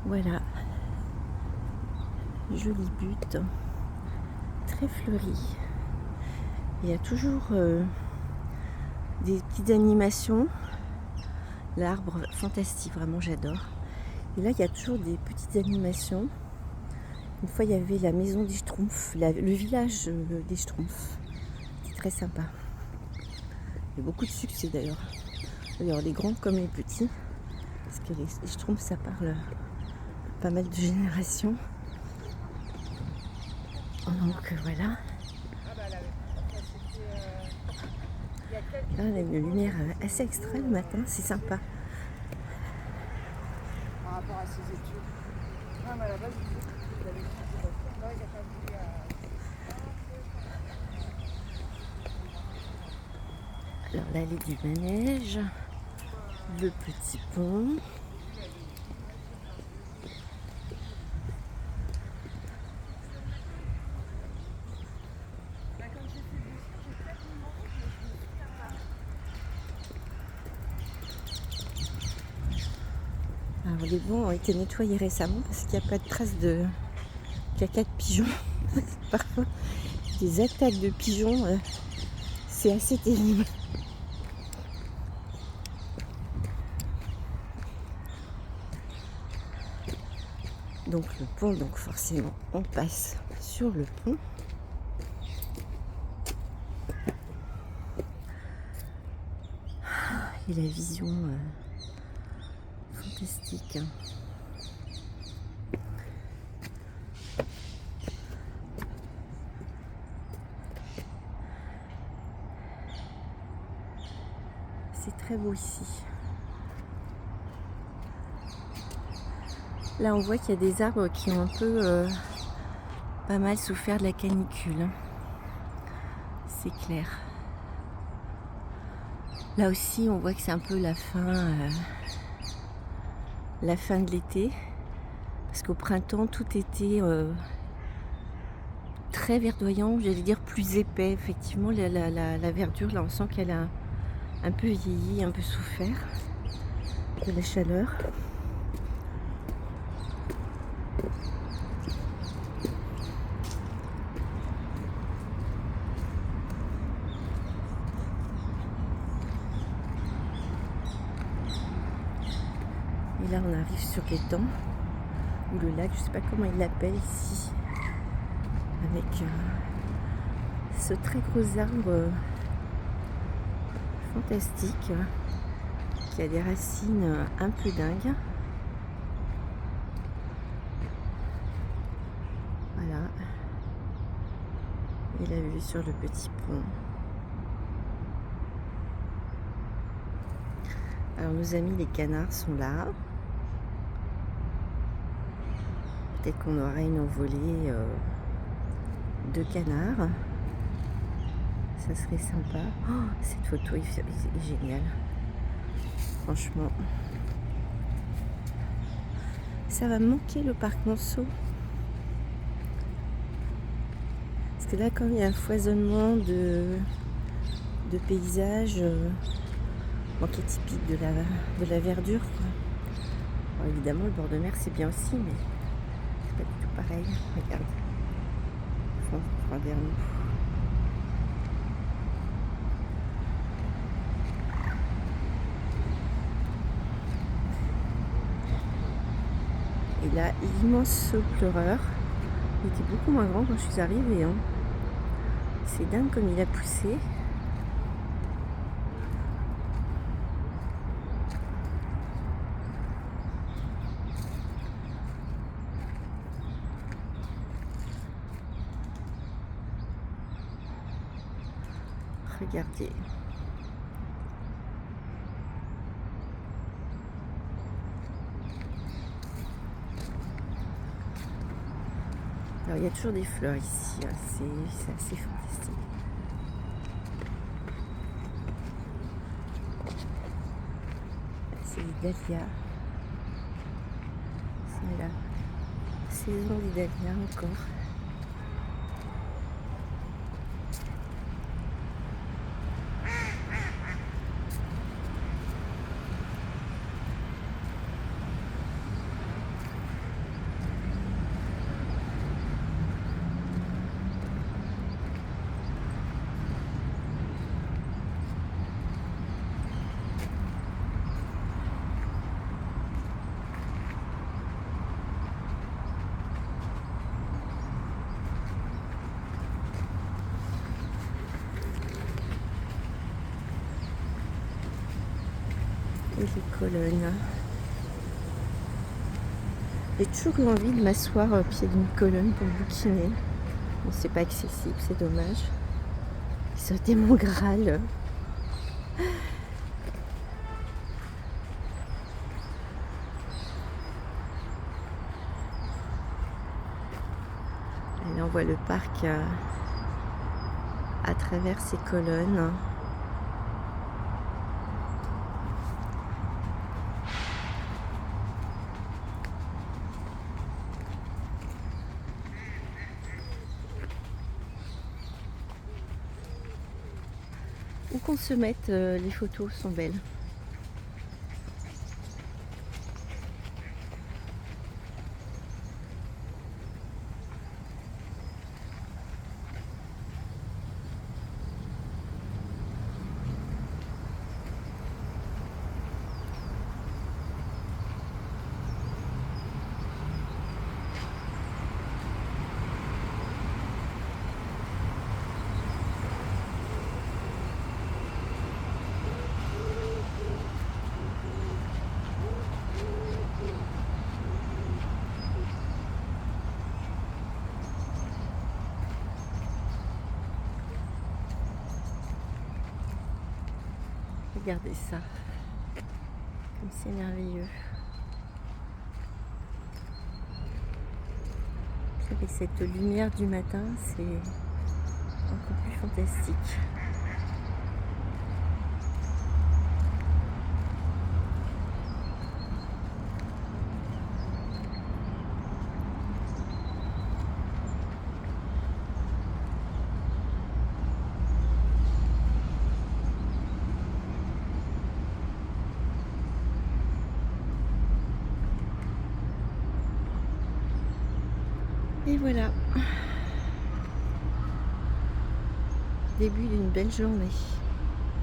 Voilà, jolie butte, très fleurie. Il y a toujours des petites animations. L'arbre, fantastique, vraiment j'adore. Et là, il y a toujours des petites animations. Une fois, il y avait la maison des Schtroumpfs, le village des Schtroumpfs. C'est très sympa. Il y a beaucoup de succès d'ailleurs. D'ailleurs, les grands comme les petits. Parce que les Schtroumpfs, ça parle pas mal de générations. Donc voilà. Là, on a une lumière assez extrême le matin, c'est sympa. Par rapport à ses études. Non, mais à la base, il avait là, il a pas voulu Alors l'allée du manège, le petit pont. Alors les ponts ont été nettoyés récemment parce qu'il n'y a pas de traces de caca de pigeons. Parfois, des attaques de pigeons, c'est assez terrible. Donc le pont, donc forcément, on passe sur le pont. Et la vision fantastique. C'est très beau ici. Là, on voit qu'il y a des arbres qui ont un peu pas mal souffert de la canicule. C'est clair. Là aussi, on voit que c'est un peu la fin de l'été. Parce qu'au printemps, tout était très verdoyant, j'allais dire plus épais. Effectivement, la verdure, là, on sent qu'elle a un peu vieilli, un peu souffert de la chaleur. Et là, on arrive sur l'étang, ou le lac, je ne sais pas comment il l'appelle ici, avec ce très gros arbre fantastique qui a des racines un peu dingues. Voilà. Et la vue sur le petit pont. Alors nos amis les canards sont là. Peut-être qu'on aura une envolée de canards. Ça serait sympa. Oh, cette photo est géniale. Franchement. Ça va me manquer le parc Monceau. Parce que là, quand il y a un foisonnement de paysages qui est typique de la verdure, quoi. Alors, évidemment, le bord de mer, c'est bien aussi, mais c'est pas du tout pareil. Regarde. Regardez nous. Et là, l'immense pleureur, il était beaucoup moins grand quand je suis arrivée. Hein. C'est dingue comme il a poussé. Regardez. Alors il y a toujours des fleurs ici, hein. C'est assez fantastique. C'est les dahlias. C'est la saison des dahlias encore. Et les colonnes. J'ai toujours eu envie de m'asseoir au pied d'une colonne pour bouquiner. Mais c'est pas accessible, c'est dommage. Ça a été mon Graal. Et là on voit le parc à travers ces colonnes. Où qu'on se mette, les photos sont belles. Regardez ça, comme c'est merveilleux. Avec cette lumière du matin, c'est encore plus fantastique. Et voilà, début d'une belle journée.